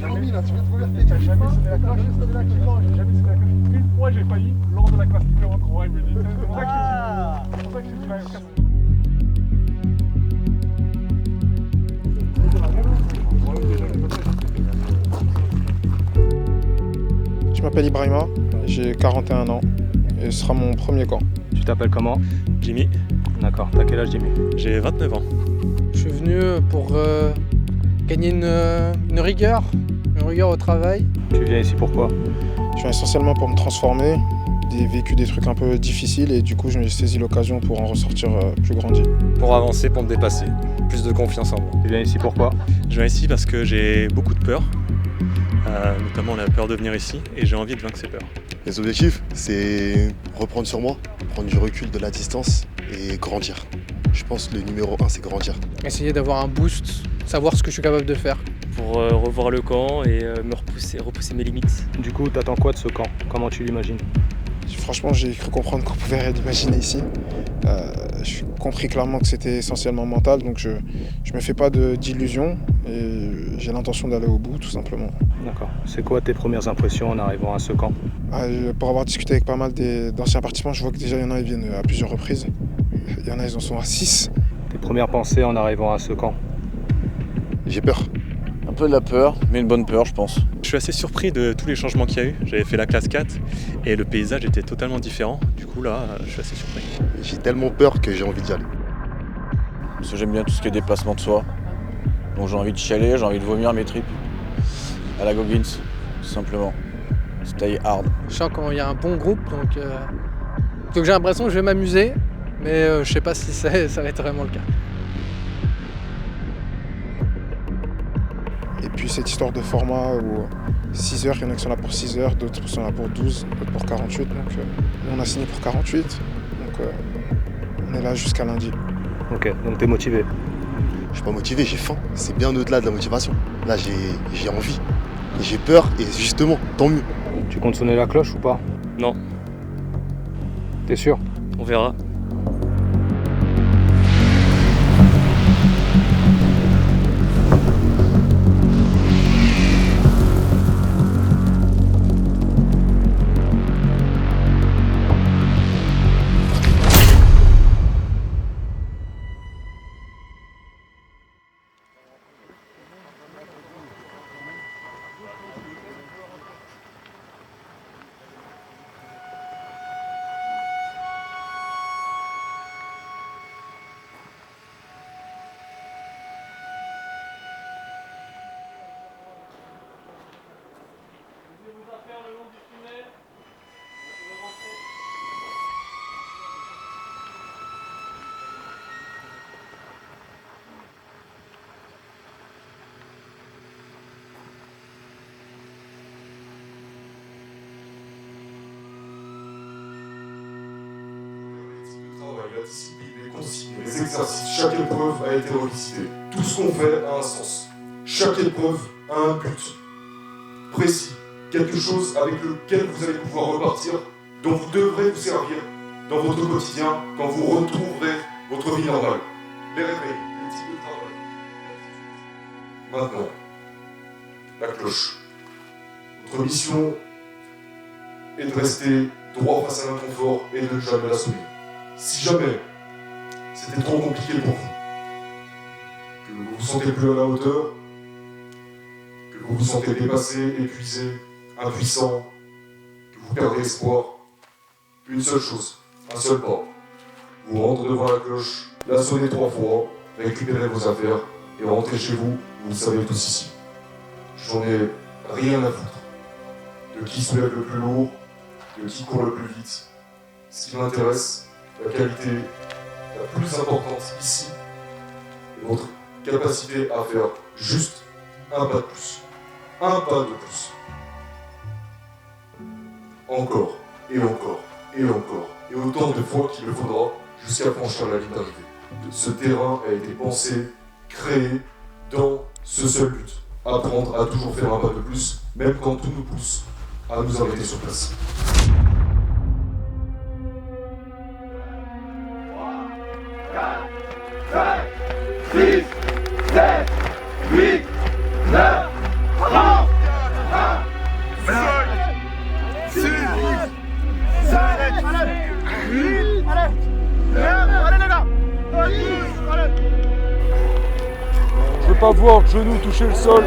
Jamais, là, tu viens de convertir, t'as jamais sonné la cloche. Non, j'ai jamais sonné la cloche. Une fois, j'ai failli lors de la classe numéro 3, il me dit. C'est pour ça que j'ai dit la classe. Je m'appelle Ibrahima, j'ai 41 ans et ce sera mon premier camp. Tu t'appelles comment? Jimmy. D'accord, t'as quel âge Jimmy? J'ai 29 ans. Je suis venu pour gagner une rigueur au travail. Tu viens ici pourquoi? Je viens essentiellement pour me transformer, j'ai vécu des trucs un peu difficiles et du coup j'ai saisi l'occasion pour en ressortir plus grandi. Pour avancer, pour me dépasser. Plus de confiance en moi. Tu viens ici pourquoi? Je viens ici parce que j'ai beaucoup de peur. Notamment la peur de venir ici et j'ai envie de vaincre ces peurs. Les objectifs, c'est reprendre sur moi, prendre du recul, de la distance et grandir. Je pense que le numéro 1, c'est grandir. Essayer d'avoir un boost, savoir ce que je suis capable de faire. Pour revoir le camp et repousser mes limites. Du coup, t'attends quoi de ce camp? Comment tu l'imagines? Franchement, j'ai cru comprendre qu'on pouvait rien imaginer ici. J'ai compris clairement que c'était essentiellement mental, donc je me fais pas d'illusions et j'ai l'intention d'aller au bout, tout simplement. D'accord. C'est quoi tes premières impressions en arrivant à ce camp? Pour avoir discuté avec pas mal d'anciens participants, je vois que déjà il y en a qui viennent à plusieurs reprises. Il y en a, ils en sont à 6. Tes premières pensées en arrivant à ce camp? J'ai peur. Un peu de la peur, mais une bonne peur, je pense. Je suis assez surpris de tous les changements qu'il y a eu. J'avais fait la classe 4 et le paysage était totalement différent. Du coup là, je suis assez surpris. J'ai tellement peur que j'ai envie d'y aller. Parce que j'aime bien tout ce qui est dépassement de soi. Donc j'ai envie de chialer, j'ai envie de vomir mes tripes. À la Goggins, tout simplement. Stay hard. Je sens qu'il y a un bon groupe, donc j'ai l'impression que je vais m'amuser, mais je sais pas si ça va être vraiment le cas. Et puis cette histoire de format où 6 heures, il y en a qui sont là pour 6 heures, d'autres sont là pour 12, d'autres pour 48. Donc nous on a signé pour 48, donc on est là jusqu'à lundi. Ok, donc t'es motivé? Je suis pas motivé, j'ai faim. C'est bien au-delà de la motivation. Là, j'ai envie. J'ai peur et justement, tant mieux. Tu comptes sonner la cloche ou pas? Non, T'es sûr? on verra. La discipline, les consignes, les exercices, chaque épreuve a été revisitée. Tout ce qu'on fait a un sens. Chaque épreuve a un but précis, quelque chose avec lequel vous allez pouvoir repartir, dont vous devrez vous servir dans votre quotidien quand vous retrouverez votre vie normale. Les réveils, les types de travail. Maintenant, la cloche. Votre mission est de rester droit face à l'inconfort et de ne jamais la sonner. Si jamais c'était trop compliqué pour vous, que vous vous sentez plus à la hauteur, que vous vous sentez dépassé, épuisé, impuissant, que vous perdez espoir, une seule chose, un seul pas. Vous rentrez devant la cloche, la sonnez 3 fois, récupérez vos affaires et rentrez chez vous, vous le savez tous ici. J'en ai rien à foutre de qui soulève le plus lourd, de qui court le plus vite. Ce qui m'intéresse, la qualité la plus importante ici est votre capacité à faire juste un pas de plus. Un pas de plus. Encore, et encore, et encore, et autant de fois qu'il le faudra jusqu'à franchir la ligne d'arrivée. Ce terrain a été pensé, créé dans ce seul but. Apprendre à toujours faire un pas de plus, même quand tout nous pousse à nous arrêter sur place. 5, 6, 7, 8, 9, 30 pas voir genou toucher le sol.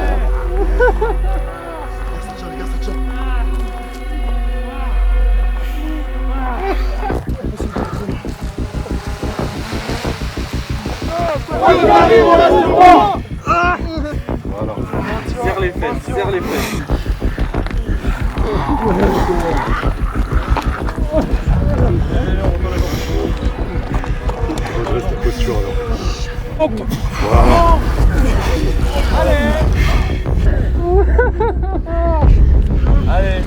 Serre les fesses, serre les fesses. Redresse ta posture alors. Voilà. Allez.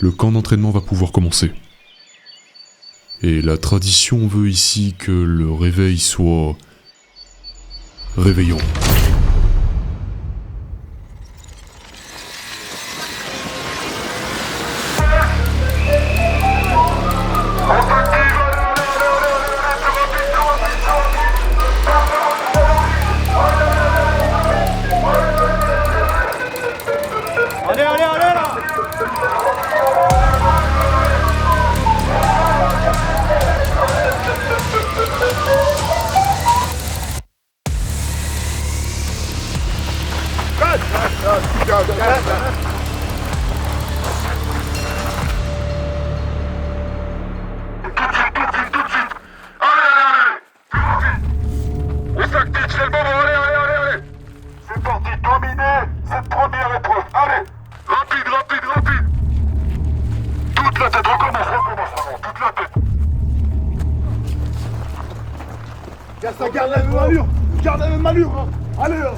Le camp d'entraînement va pouvoir commencer. Et la tradition veut ici que le réveil soit réveillant. C'est parti, dominez cette première épreuve. Allez, rapide. Toute la tête, recommence, toute la tête. Garde la même allure, hein. Allez là.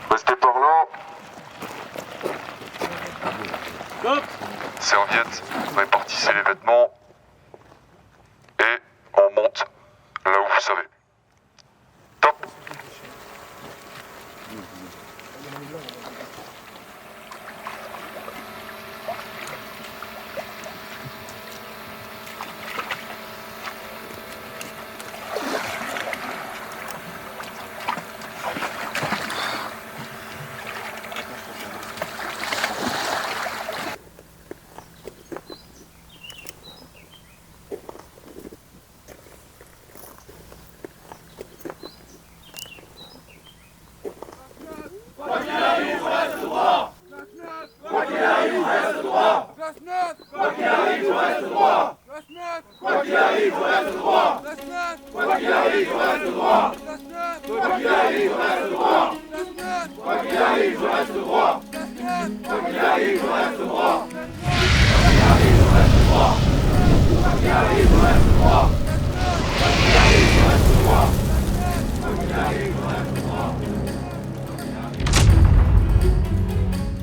Restez par là. Serviette, répartissez les vêtements. Et on monte là où vous savez. Top.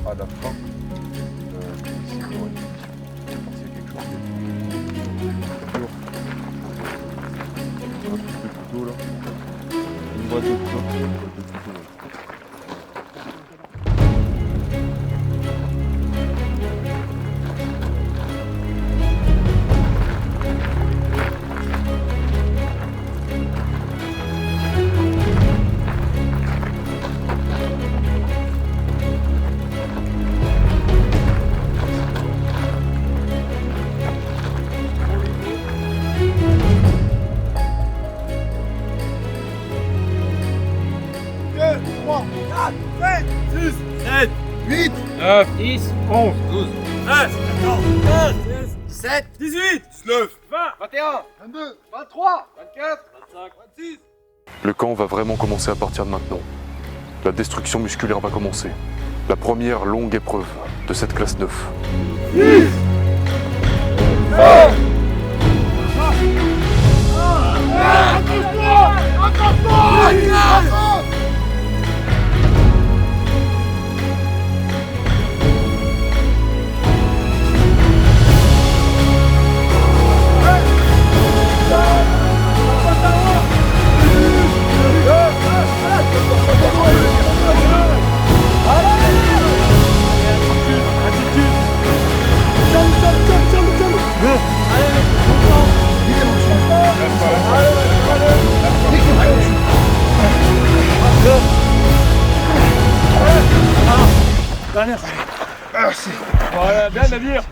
À la fin, ici, il y aura quelque chose de dur. Un petit peu de couteau là. Une boîte de couteau. Good. 9, 10, 11, 12, 13, 14, 15, 16, 17, 18, 19, 20, 21, 22, 23, 24, 25, 26. Le camp va vraiment commencer à partir de maintenant. La destruction musculaire va commencer. La première longue épreuve de cette classe 9. Voilà, bien Nadir.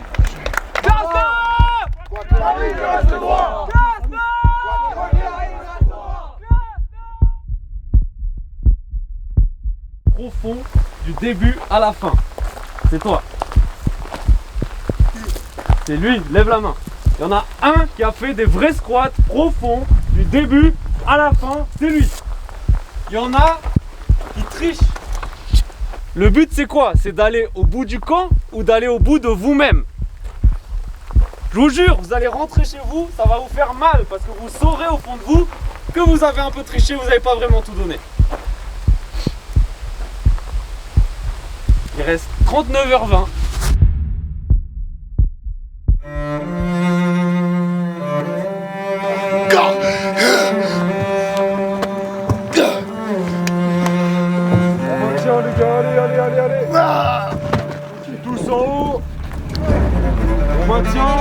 Profond du début à la fin. C'est toi. C'est lui, lève la main. Il y en a un qui a fait des vrais squats profonds du début à la fin, c'est lui. Il y en a qui trichent. Le but c'est quoi? C'est d'aller au bout du camp ou d'aller au bout de vous-même. Je vous jure, vous allez rentrer chez vous, ça va vous faire mal parce que vous saurez au fond de vous que vous avez un peu triché, vous n'avez pas vraiment tout donné. Il reste 39h20. On maintient les gars, allez. Tous en haut. On maintient.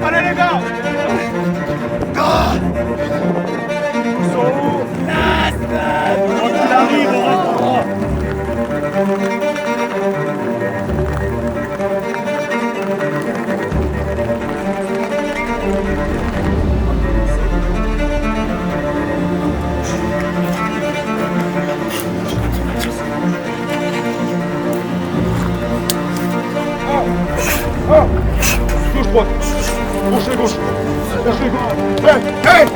Allez les gars. Tous en haut. Quand il arrive, on reste droit. Gauche droite. Crochet gauche. Crochet gauche. Hey.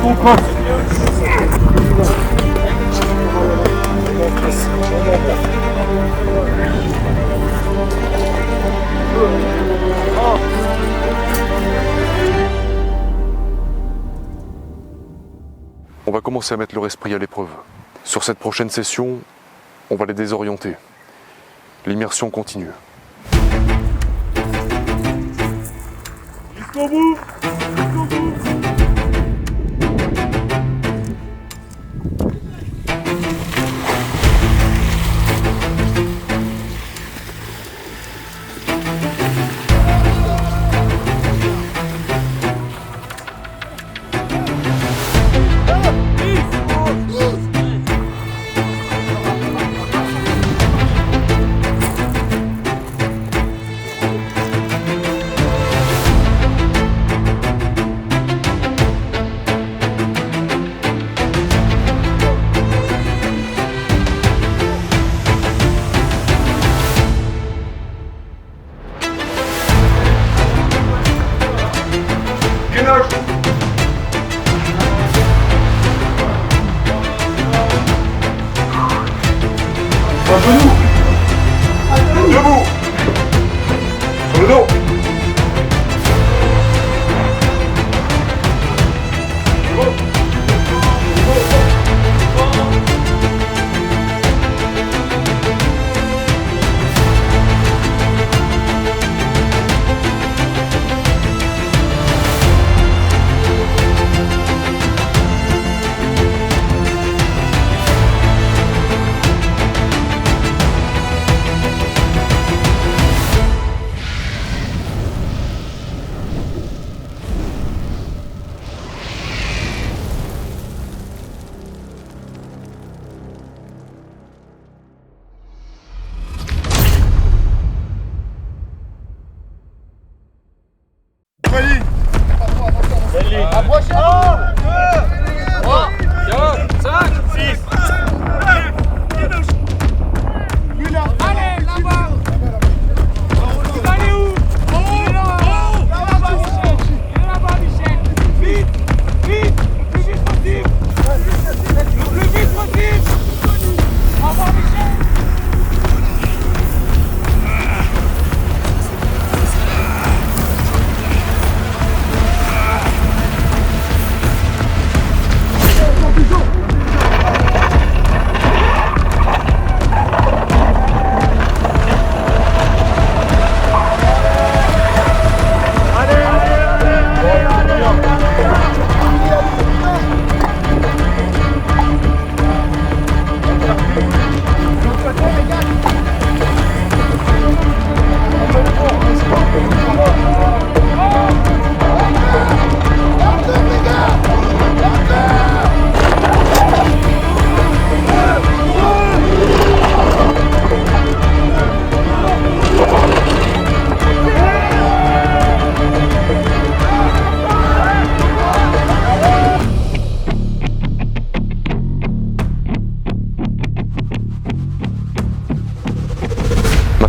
On crosse. On va commencer à mettre leur esprit à l'épreuve. Sur cette prochaine session, on va les désorienter. L'immersion continue. Jusqu'au bout. Jusqu'au bout. Debout. Sur le dos.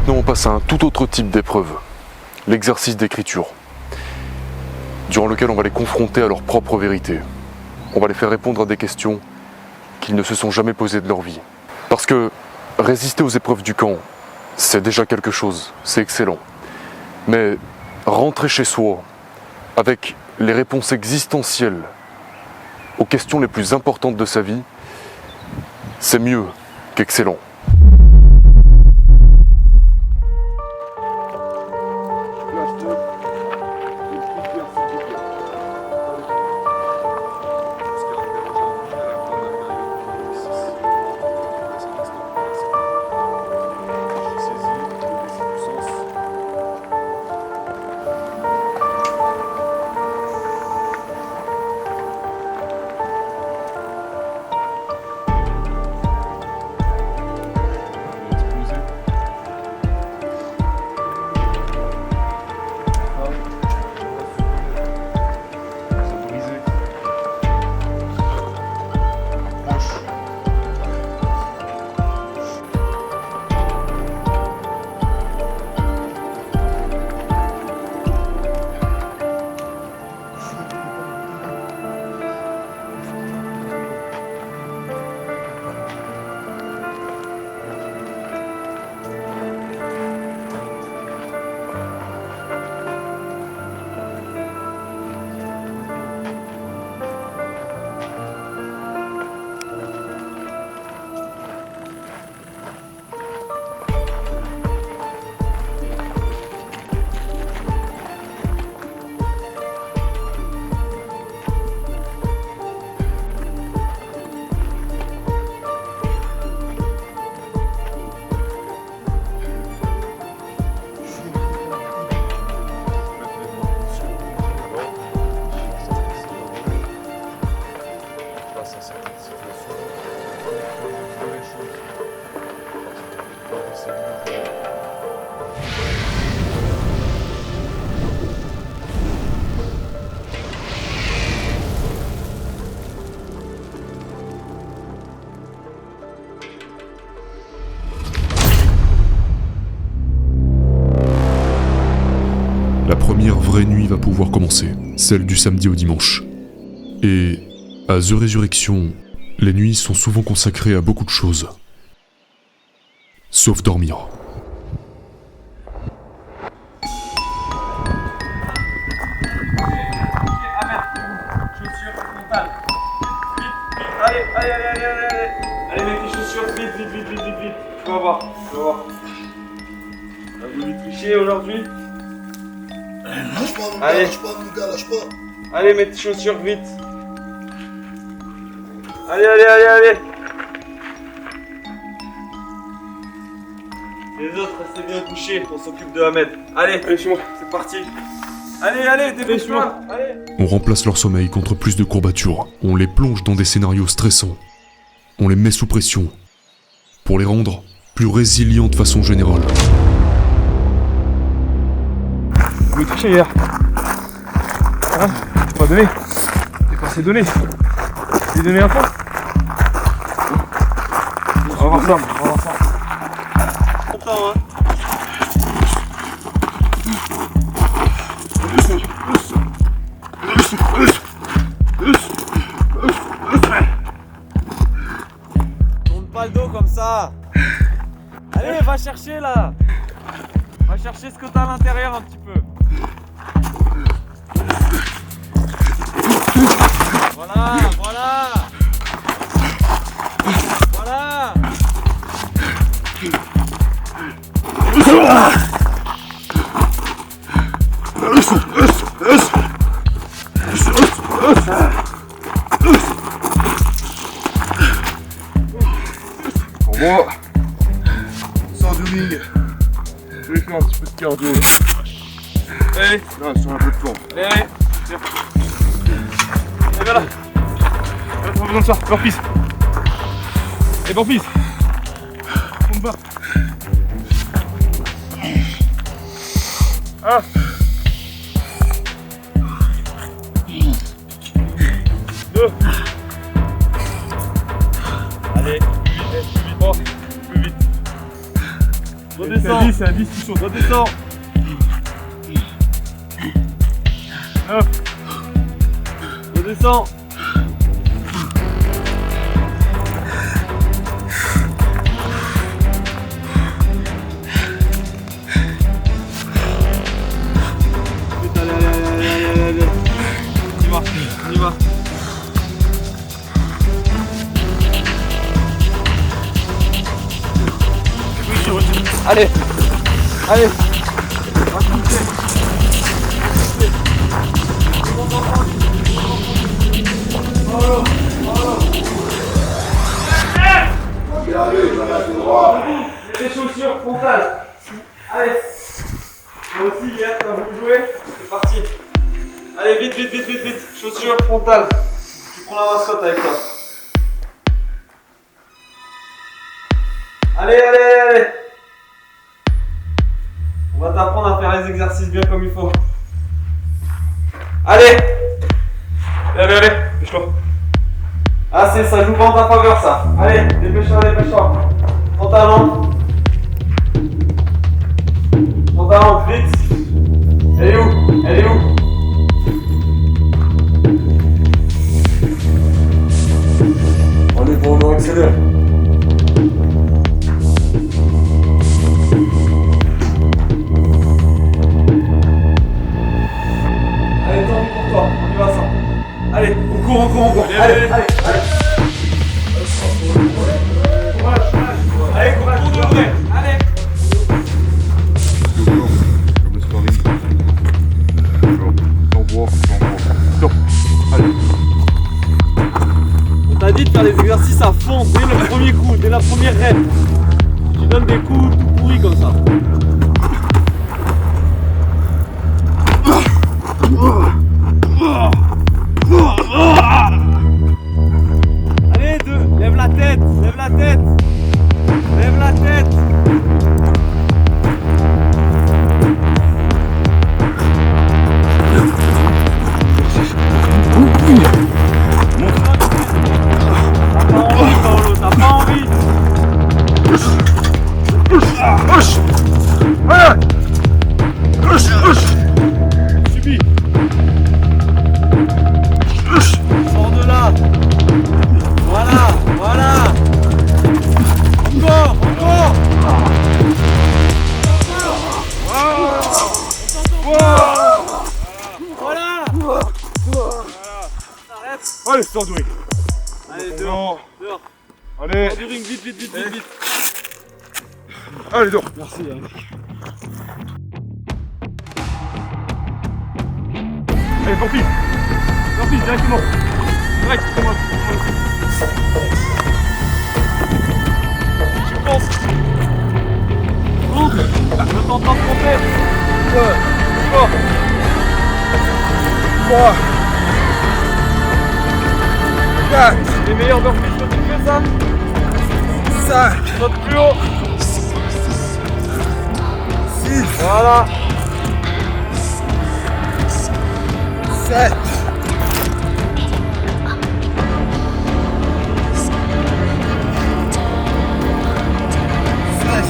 Maintenant, on passe à un tout autre type d'épreuve, l'exercice d'écriture, durant lequel on va les confronter à leur propre vérité. On va les faire répondre à des questions qu'ils ne se sont jamais posées de leur vie. Parce que résister aux épreuves du camp, c'est déjà quelque chose, c'est excellent. Mais rentrer chez soi avec les réponses existentielles aux questions les plus importantes de sa vie, c'est mieux qu'excellent. La première vraie nuit va pouvoir commencer, celle du samedi au dimanche. Et à The Resurrection, les nuits sont souvent consacrées à beaucoup de choses. Sauf dormir. Allez, mets tes chaussures, vite. Tu vas voir. Vous voulez tricher aujourd'hui? Lâche pas, mon gars, Allez. lâche pas, mon gars, lâche pas. Allez, mets tes chaussures, vite. Allez. Les autres, restez bien couchés, on s'occupe de Ahmed. Allez, chez moi, c'est parti. Allez, dépêche-toi. Allez. On remplace leur sommeil contre plus de courbatures. On les plonge dans des scénarios stressants. On les met sous pression pour les rendre plus résilients de façon générale. Vous me touchez hier. Hein? T'es pas donné. T'es pas assez donné. T'es donné un peu. On va voir ça. Content, hein. Tourne pas le dos comme ça. Allez, va chercher là. Va chercher ce que t'as à l'intérieur un petit peu. Voilà. Pour moi, sans du ring, je vais faire un petit peu de cardio. Allez, Là, sur un peu de fond. allez. Tiens. Et voilà. Allez, pas besoin de ça. Burpees. Et burpees. On bat. 1. 2. Allez, plus vite. 3. Plus vite. Redescends. C'est un 10 qui saute. Redescends. 9. Redescends. Allez. On y va. Allez. Les chaussures frontales. Allez. Moi aussi, hier, t'as voulu jouer? C'est parti. Allez, vite. Chaussures frontales. Tu prends la mascotte avec toi. Allez. On va t'apprendre à faire les exercices bien comme il faut. Allez, dépêche-toi. Ah, ça joue pas en ta faveur ça. Allez, dépêche-toi. Pantalon, vite. Elle est où? Allez, bon, on accélère. Allez, tant pis pour toi, on y va ça. Allez, on court. Allez. Courage, pour de vrai. Allez. Comme le sparring. J'envoie. Stop. Allez. On t'a dit de faire les exercices à fond dès le premier coup, dès la première rep. Tu donnes des coups tout pourris comme ça. Allez, 2, lève la tête. T'as pas envie. Subis. Sors de là. Voilà. Encore. Voilà. Allez, sors du ring. Allez, dehors. Allez. Sors du ring, vite. Allez, dehors. Merci, Yannick. Allez, sorti, directement. Direct, c'est moi. Tu penses. Monte. Je t'entends te monter. 3, 4, Les meilleurs burpees que tu fais ça. 5, Saute plus haut. 6, Voilà. 7, 16.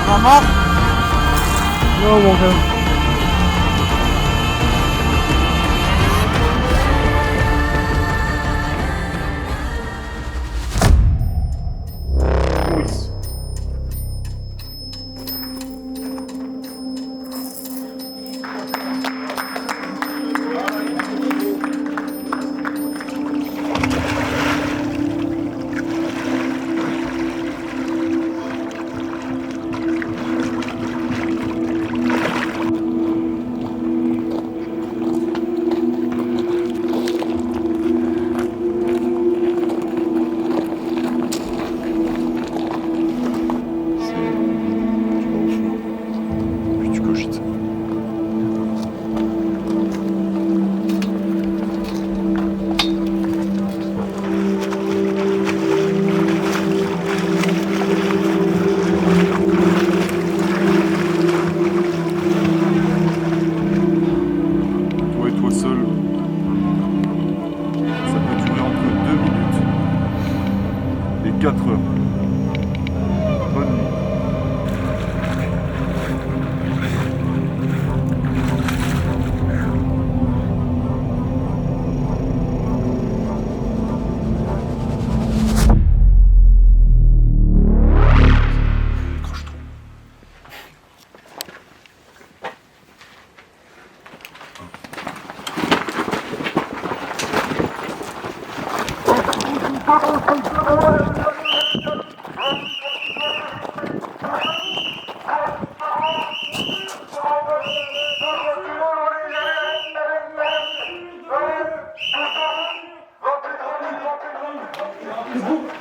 Maman? Non, mon gars.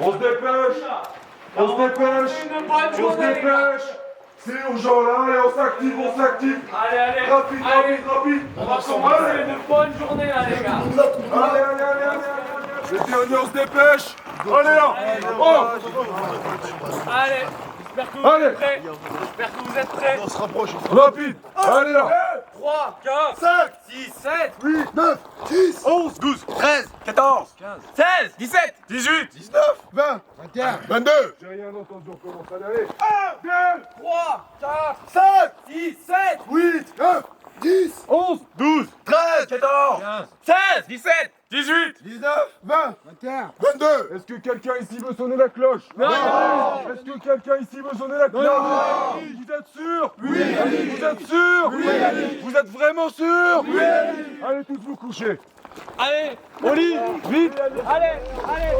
On se dépêche. On se dépêche. On se dépêche. C'est urgent là, allez, on s'active, on s'active. Allez, Rapide, rapide, rapide. on va commencer une bonne journée là les gars. Les derniers, on se dépêche. Allez là. Oh. Allez, j'espère que vous êtes prêts. J'espère que vous êtes prêts. On se rapproche. Rapide. Allez là. 3, 4, 5, 6, 7, 8, 9, 10, 11, 12, 13, 14, 16, 17, 18, 19, 20, 21, 22, J'ai rien entendu, on commence à aller. 2, 3, 4, 5, 6, 7, 8, 9, 10, 11, 12, 13, 14, 16, 17, 18. 19, 20, 21, 22. Est-ce que quelqu'un ici veut sonner la cloche? Non. Est-ce que quelqu'un ici veut sonner la cloche? Non. Vous êtes sûr? Oui. Vous êtes sûr? Oui. Vous êtes vraiment sûr? Oui. Allez tous vous coucher. allez, Au lit, vite. allez, allez.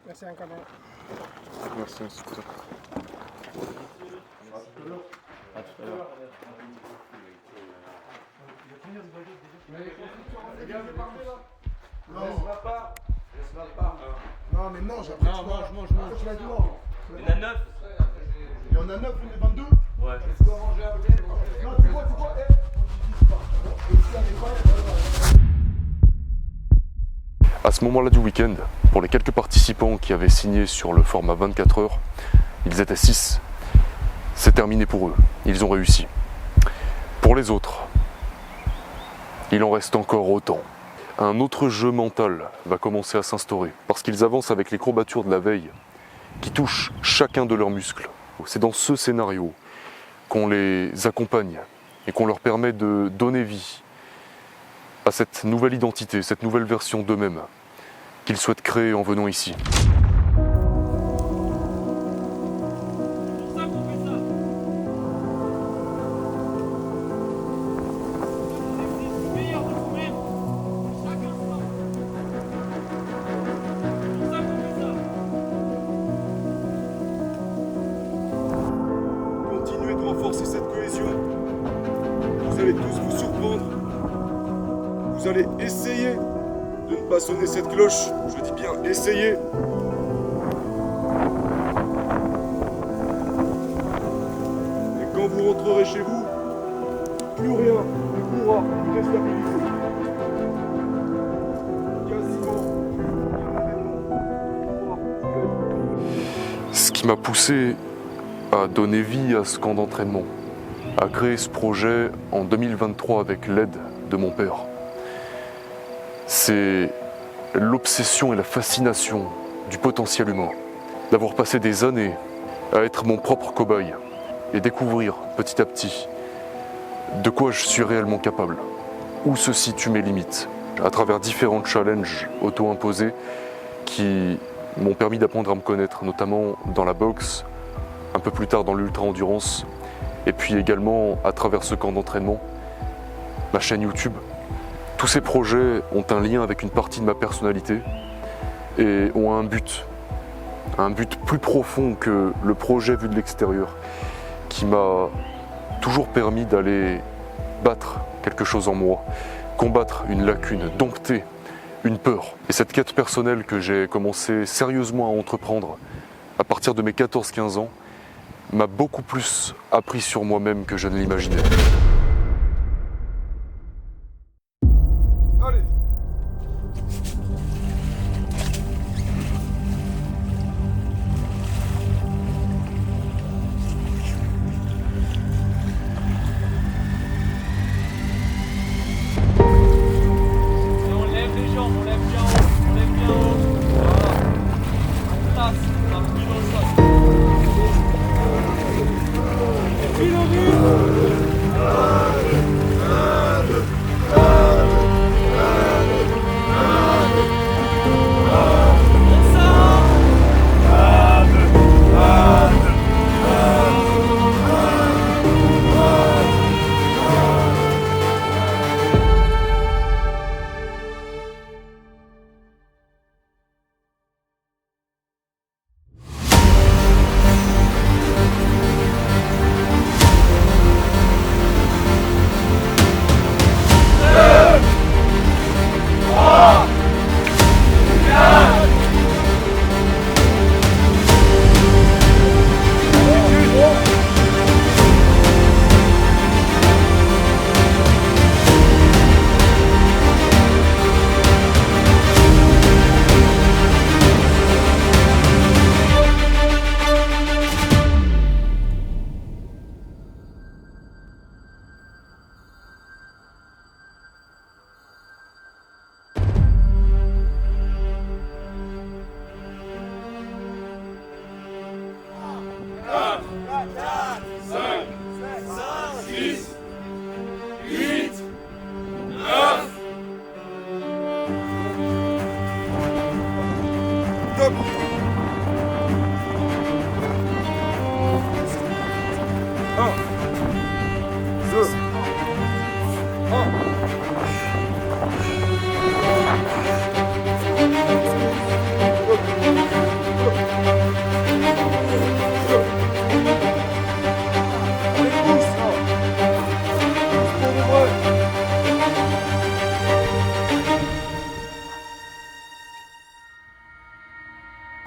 Merci un câlin. Merci, inspecteur. À tout à l'heure. Non, mais non, j'ai appris. Non, mange. Tu l'as dit, non. Il y en a 9. Il y en a 9, on est 22. Ouais. Non, tu vois, À ce moment-là du week-end, pour les quelques participants qui avaient signé sur le format 24 heures, ils étaient 6. C'est terminé pour eux, ils ont réussi. Pour les autres, il en reste encore autant. Un autre jeu mental va commencer à s'instaurer, parce qu'ils avancent avec les courbatures de la veille, qui touchent chacun de leurs muscles. C'est dans ce scénario qu'on les accompagne et qu'on leur permet de donner vie à cette nouvelle identité, cette nouvelle version d'eux-mêmes qu'ils souhaitent créer en venant ici. pas sonner cette cloche. Je dis bien essayez. Et quand vous rentrerez chez vous, plus rien ne pourra vous déstabiliser. Ce qui m'a poussé à donner vie à ce camp d'entraînement, à créer ce projet en 2023 avec l'aide de mon père, c'est l'obsession et la fascination du potentiel humain, d'avoir passé des années à être mon propre cobaye et découvrir petit à petit de quoi je suis réellement capable, où se situent mes limites, à travers différents challenges auto-imposés qui m'ont permis d'apprendre à me connaître, notamment dans la boxe, un peu plus tard dans l'ultra-endurance, et puis également à travers ce camp d'entraînement, ma chaîne YouTube. Tous ces projets ont un lien avec une partie de ma personnalité et ont un but plus profond que le projet vu de l'extérieur, qui m'a toujours permis d'aller battre quelque chose en moi, combattre une lacune, dompter une peur. Et cette quête personnelle que j'ai commencé sérieusement à entreprendre à partir de mes 14-15 ans m'a beaucoup plus appris sur moi-même que je ne l'imaginais. Allez. Et on lève les jambes, on lève bien haut, on lève bien haut. Voilà. On place, on appuie dans le sol. Et puis le but.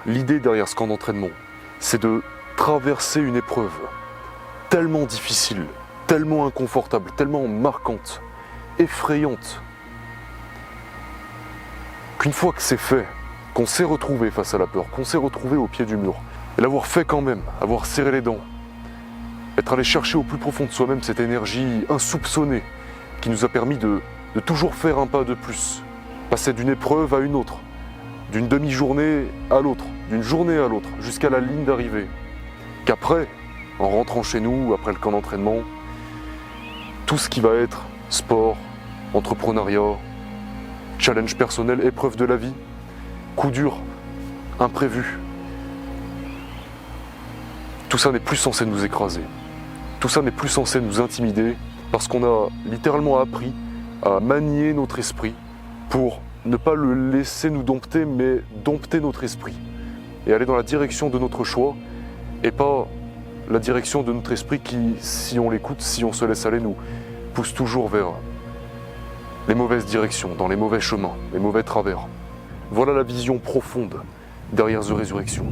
L'idée derrière ce camp d'entraînement, c'est de traverser une épreuve tellement difficile, tellement inconfortable, tellement marquante, effrayante, qu'une fois que c'est fait, qu'on s'est retrouvé face à la peur, qu'on s'est retrouvé au pied du mur, et l'avoir fait quand même, avoir serré les dents, être allé chercher au plus profond de soi-même cette énergie insoupçonnée qui nous a permis de toujours faire un pas de plus, passer d'une épreuve à une autre, d'une demi-journée à l'autre, d'une journée à l'autre, jusqu'à la ligne d'arrivée. Qu'après, en rentrant chez nous, après le camp d'entraînement, tout ce qui va être sport, entrepreneuriat, challenge personnel, épreuve de la vie, coup dur, imprévu, tout ça n'est plus censé nous écraser. Tout ça n'est plus censé nous intimider parce qu'on a littéralement appris à manier notre esprit pour ne pas le laisser nous dompter, mais dompter notre esprit et aller dans la direction de notre choix et pas la direction de notre esprit qui, si on l'écoute, si on se laisse aller, nous pousse toujours vers les mauvaises directions, dans les mauvais chemins, les mauvais travers. Voilà la vision profonde derrière The Resurrection.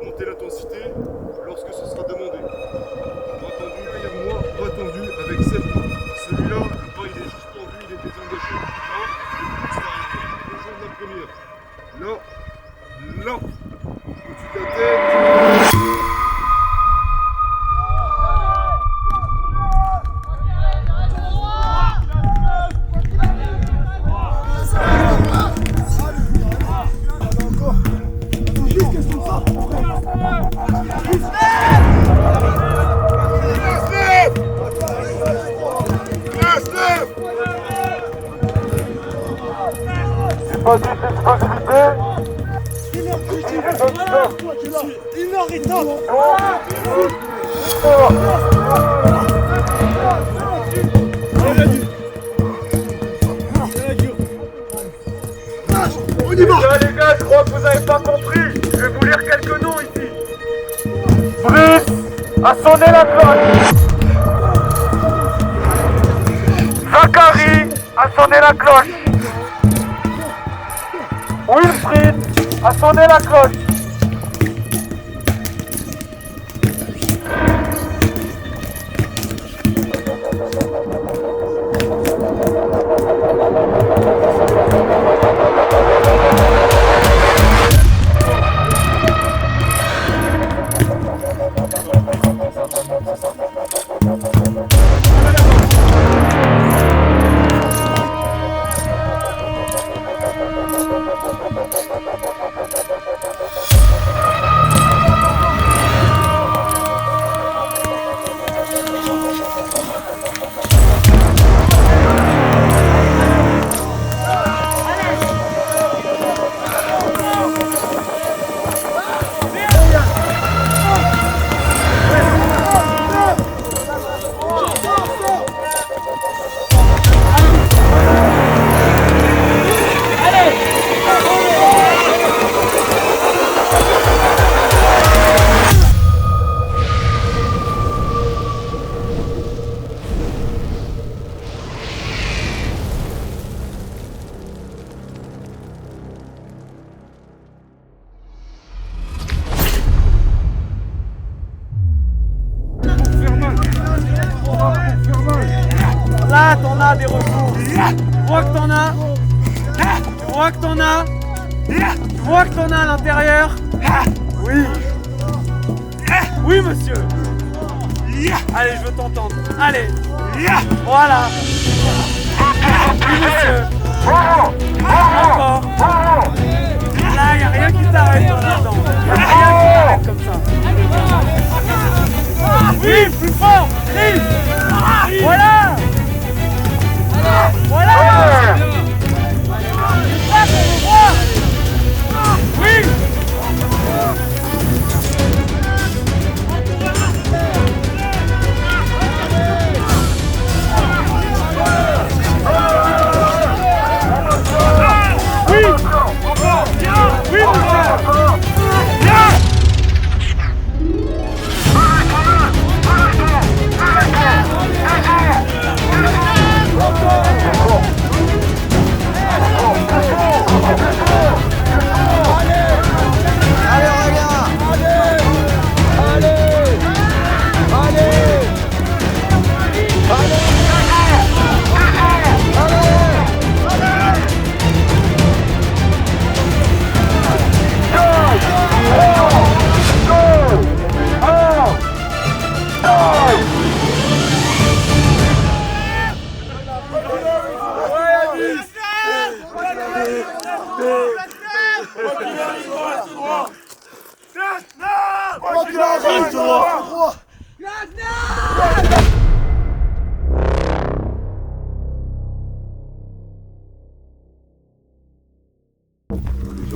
Montez l'intensité lorsque ce sera demandé. Bras tendu derrière moi, bras tendu avec 7 bras. Celui-là, le bras il est juste tendu, il est désengagé. Là, ça arrive. Rejoindre la première. Là, là. Au-dessus de la tête. Les gars, je crois que vous n'avez pas compris. Je vais vous lire quelques noms ici. Brice a sonné la cloche. Zachary a sonné la cloche. Wilfried a sonné la cloche. Là, t'en as des ressources. Tu vois que t'en as. Tu vois que t'en as. Tu vois que t'en as à l'intérieur. Oui. Oui, monsieur. Allez, je veux t'entendre. Allez. Voilà. Oui, monsieur. Encore. Là, y a rien qui t'arrête dans le temps. Y a rien qui t'arrête comme ça. Oui, plus fort. Oui. Voilà. Voilà. Oui.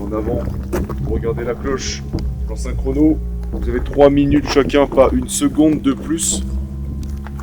En avant, vous regardez la cloche, plan synchrono, vous avez 3 minutes chacun, pas une seconde de plus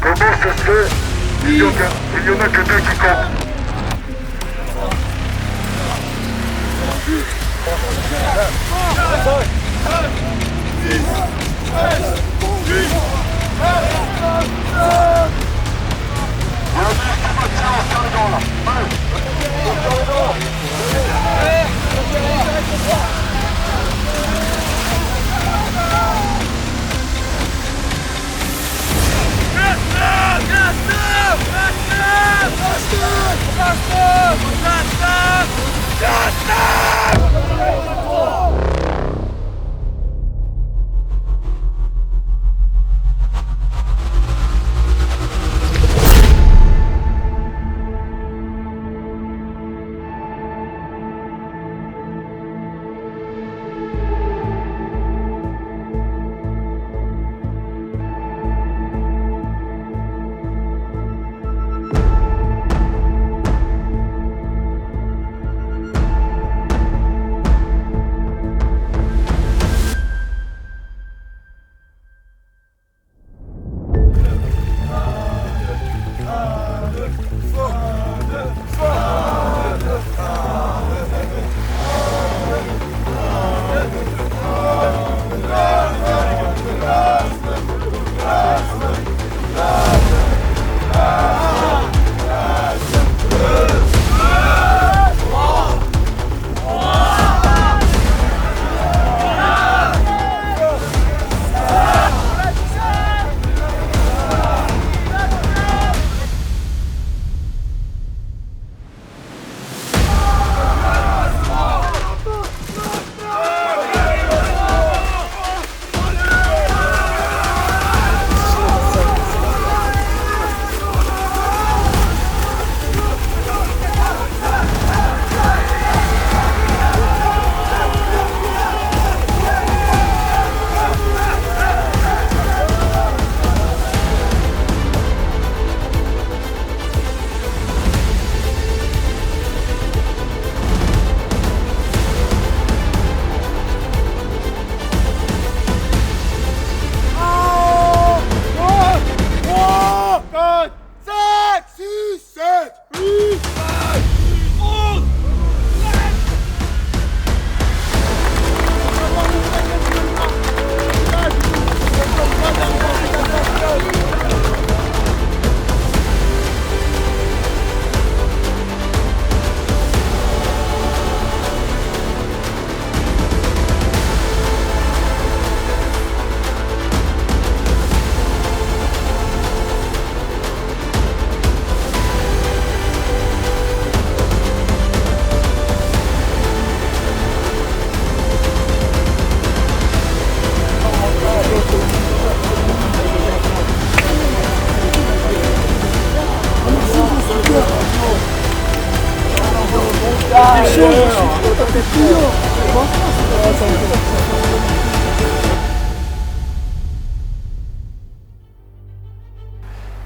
Comment ça se fait? Il y en a que deux qui comptent.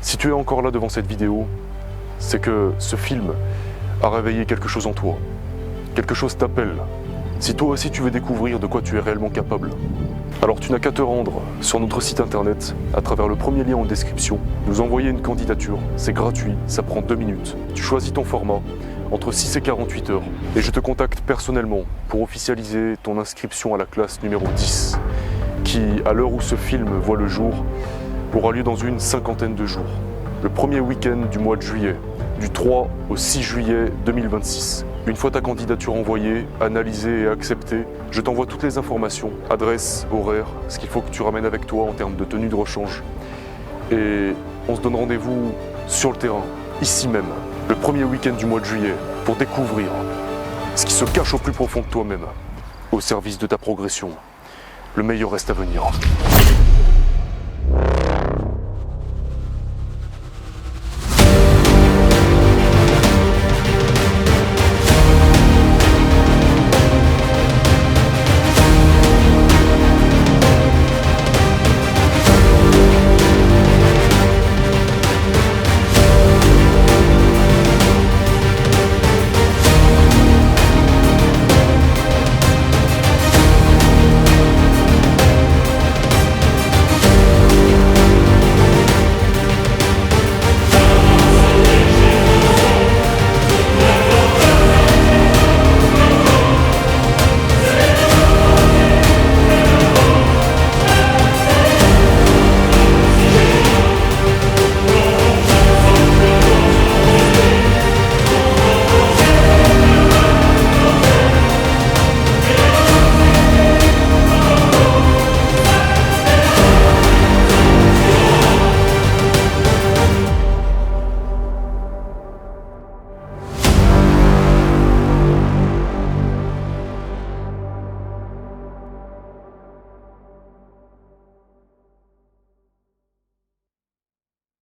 Si tu es encore là devant cette vidéo, c'est que ce film a réveillé quelque chose en toi. Quelque chose t'appelle. Si toi aussi tu veux découvrir de quoi tu es réellement capable, alors tu n'as qu'à te rendre sur notre site internet à travers le premier lien en description, nous envoyer une candidature, c'est gratuit, ça prend 2 minutes. Tu choisis ton format, entre 6 et 48 heures, et je te contacte personnellement pour officialiser ton inscription à la classe numéro 10, qui, à l'heure où ce film voit le jour, aura lieu dans une 50aine de jours, le premier week-end du mois de juillet, du 3 au 6 juillet 2026. Une fois ta candidature envoyée, analysée et acceptée, je t'envoie toutes les informations, adresse, horaire, ce qu'il faut que tu ramènes avec toi en termes de tenue de rechange. Et on se donne rendez-vous sur le terrain, ici même, le premier week-end du mois de juillet, pour découvrir ce qui se cache au plus profond de toi-même, au service de ta progression. Le meilleur reste à venir.